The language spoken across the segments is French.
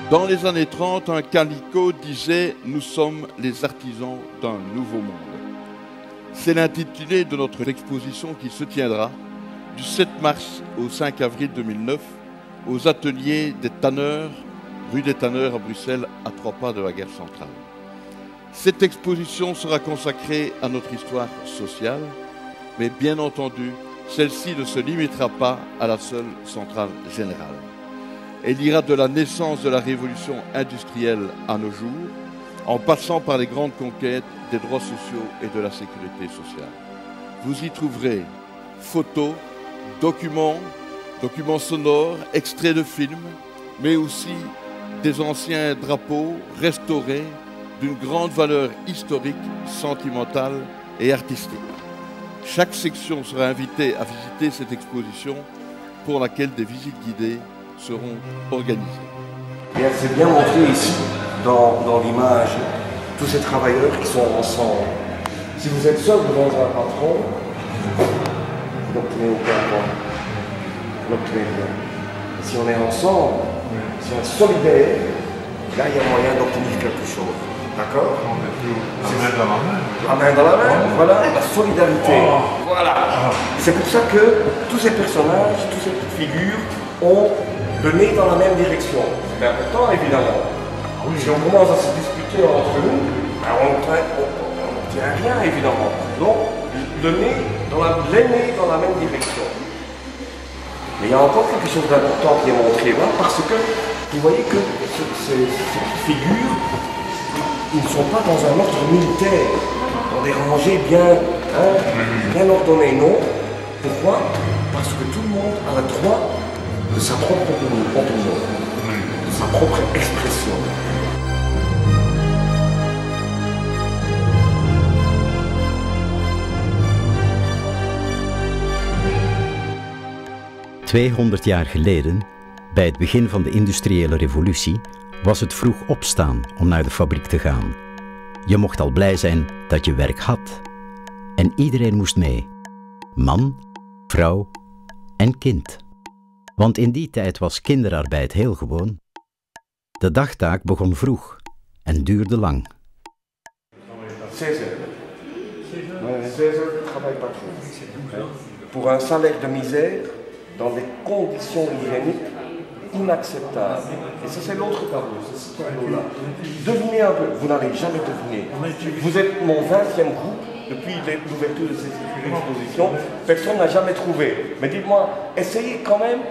Dans les années 30, un calicot disait « Nous sommes les artisans d'un nouveau monde ». C'est l'intitulé de notre exposition qui se tiendra du 7 mars au 5 avril 2009 aux ateliers des Tanneurs, rue des Tanneurs à Bruxelles, à 3 pas de la gare centrale. Cette exposition sera consacrée à notre histoire sociale, mais bien entendu, celle-ci ne se limitera pas à la seule centrale générale. Elle ira de la naissance de la révolution industrielle à nos jours, en passant par les grandes conquêtes des droits sociaux et de la sécurité sociale. Vous y trouverez photos, documents sonores, extraits de films, mais aussi des anciens drapeaux restaurés d'une grande valeur historique, sentimentale et artistique. Chaque section sera invitée à visiter cette exposition pour laquelle des visites guidées seront organisées. Bien, c'est bien montré ici, dans l'image, tous ces travailleurs qui sont ensemble. Si vous êtes seul devant un patron, vous n'obtenez aucun point. Vous n'obtenez rien. Si on est ensemble, si on est solidaire, là il y a moyen d'obtenir quelque chose. D'accord? La main dans la main. La main dans la main, voilà, la solidarité. Voilà. C'est pour ça que tous ces personnages, toutes ces petites figures ont le nez dans la même direction. C'est important, évidemment. Si on commence à se disputer entre nous, ben on n'obtient rien, évidemment. Donc, les nez dans la même direction. Mais il y a encore quelque chose d'important qui est montré là, parce que vous voyez que ces figures, ils ne sont pas dans un ordre militaire, dans des rangées bien ordonnées, non. Pourquoi? Parce que tout le monde a le droit de sa propre opinion, de sa propre expression. ...200 jaar geleden, bij het begin van de industriële revolutie... was het vroeg opstaan om naar de fabriek te gaan. Je mocht al blij zijn dat je werk had. En iedereen moest mee. Man, vrouw en kind. Want in die tijd was kinderarbeid heel gewoon. De dagtaak begon vroeg en duurde lang. 16 heures. 16 heures de travail par jour. Pour un salaire de misère, dans des conditions hygiéniques inacceptables. Et ça, c'est l'autre tableau, c'est ce tableau-là. Devinez un peu, vous n'allez jamais deviner. Vous êtes mon 20e groupe depuis l'ouverture de cette exposition. Personne n'a jamais trouvé. Mais dites-moi, essayez quand même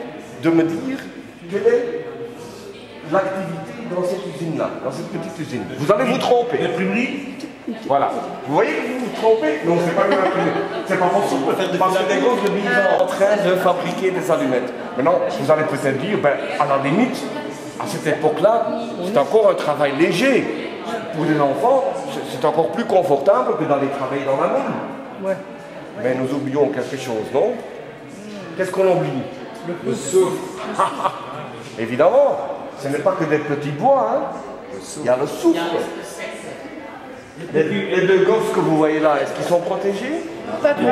de me dire quelle est l'activité dans cette usine-là, dans cette petite usine. Vous allez vous tromper. L'imprimerie. Voilà. Vous voyez que vous vous trompez? Non, c'est pas une imprimerie. C'est pas possible. Parce que des gosses de 10 ans en train de fabriquer des allumettes. Maintenant, vous allez peut-être dire, ben, à la limite, à cette époque-là, c'est encore un travail léger. Pour des enfants, c'est encore plus confortable que d'aller travailler dans la mine. Ouais. Mais nous oublions quelque chose, non? Qu'est-ce qu'on oublie? Le souffle. Évidemment, ce n'est pas que des petits bois, hein. Il y a le souffle. Les deux gosses que vous voyez là, est-ce qu'ils sont protégés? Pas du tout.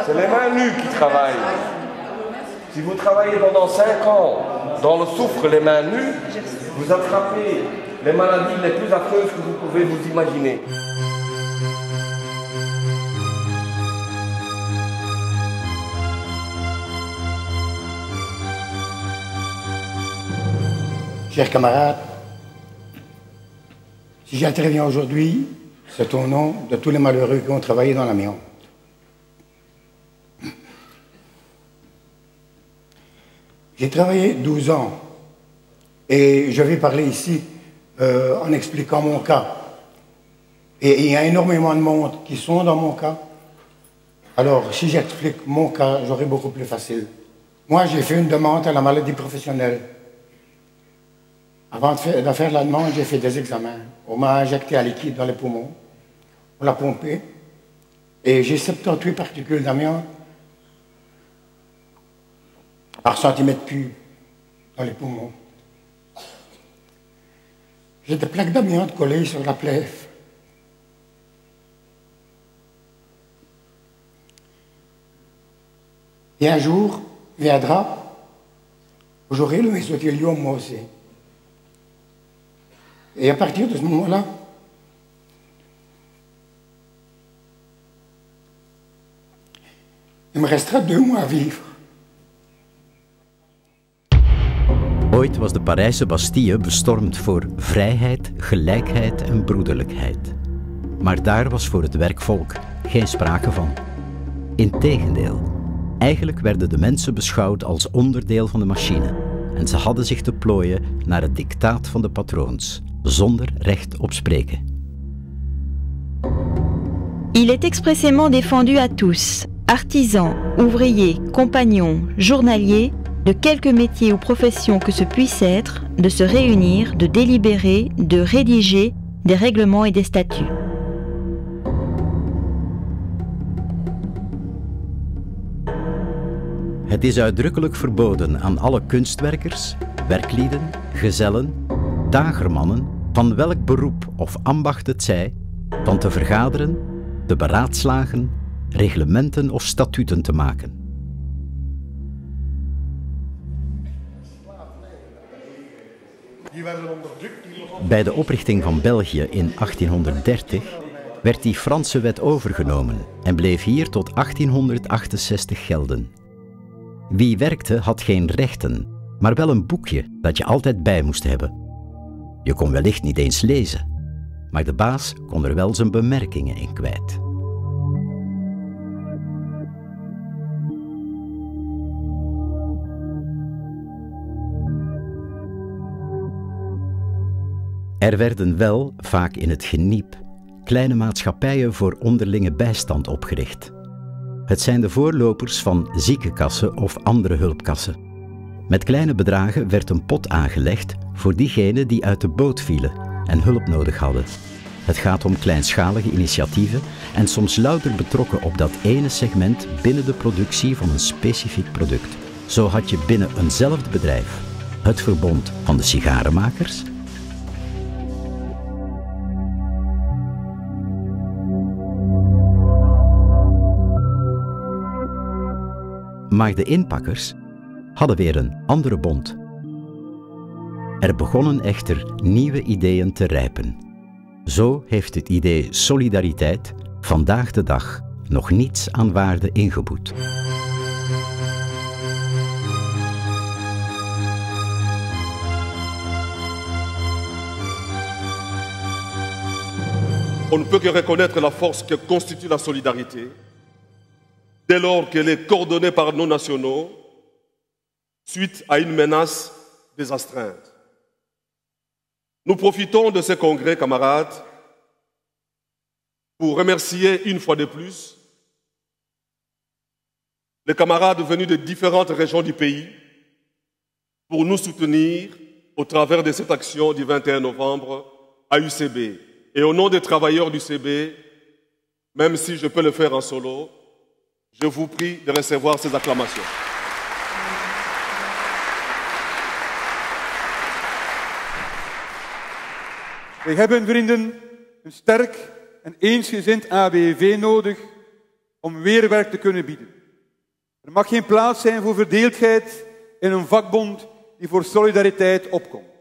C'est les mains nues qui travaillent. Si vous travaillez pendant 5 ans dans le soufre, les mains nues, vous attrapez les maladies les plus affreuses que vous pouvez vous imaginer. Chers camarades, si j'interviens aujourd'hui, c'est au nom de tous les malheureux qui ont travaillé dans l'amiante. J'ai travaillé 12 ans et je vais parler ici en expliquant mon cas. Et il y a énormément de monde qui sont dans mon cas. Alors, si j'explique mon cas, j'aurai beaucoup plus facile. Moi, j'ai fait une demande à la maladie professionnelle. Avant de faire la demande, j'ai fait des examens. On m'a injecté un liquide dans les poumons. on l'a pompé, et j'ai 78 particules d'amiante par centimètre cube dans les poumons. J'ai des plaques d'amiante collées sur la plèvre. Et un jour viendra où j'aurai le mésothéliome moi aussi. Et à partir de ce moment-là, il me restera 2 mois à vivre. Ooit was de Parijse Bastille bestormd voor vrijheid, gelijkheid en broederlijkheid. Maar daar was voor het werkvolk geen sprake van. Integendeel, eigenlijk werden de mensen beschouwd als onderdeel van de machine en ze hadden zich te plooien naar het dictaat van de patroons, zonder recht op spreken. Il est expressément défendu à tous, artisans, ouvriers, compagnons, journaliers, de quelque métier ou profession que ce puisse être, de se réunir, de délibérer, de rédiger des règlements et des statuts. Het is uitdrukkelijk verboden aan alle kunstwerkers, werklieden, gezellen, dagermannen, van welk beroep of ambacht het zij, van te vergaderen, te beraadslagen, reglementen of statuten te maken. Bij de oprichting van België in 1830 werd die Franse wet overgenomen en bleef hier tot 1868 gelden. Wie werkte had geen rechten, maar wel een boekje dat je altijd bij moest hebben. Je kon wellicht niet eens lezen, maar de baas kon er wel zijn bemerkingen in kwijt. Er werden wel, vaak in het geniep, kleine maatschappijen voor onderlinge bijstand opgericht. Het zijn de voorlopers van ziekenkassen of andere hulpkassen. Met kleine bedragen werd een pot aangelegd voor diegenen die uit de boot vielen en hulp nodig hadden. Het gaat om kleinschalige initiatieven en soms louter betrokken op dat ene segment binnen de productie van een specifiek product. Zo had je binnen eenzelfde bedrijf het verbond van de sigarenmakers, maar de inpakkers hadden weer een andere bond. Er begonnen echter nieuwe ideeën te rijpen. Zo heeft het idee solidariteit vandaag de dag nog niets aan waarde ingeboet. On ne peut que reconnaître la force que constitue la solidarité dès lors qu'elle est coordonnée par nos nationaux suite à une menace des astreintes. Nous profitons de ce congrès, camarades, pour remercier une fois de plus les camarades venus de différentes régions du pays pour nous soutenir au travers de cette action du 21 novembre à UCB. Et au nom des travailleurs du CB, même si je peux le faire en solo, je vous prie de recevoir ces acclamations. Wij hebben, vrienden, een sterk en eensgezind ABV nodig om weerwerk te kunnen bieden. Er mag geen plaats zijn voor verdeeldheid in een vakbond die voor solidariteit opkomt.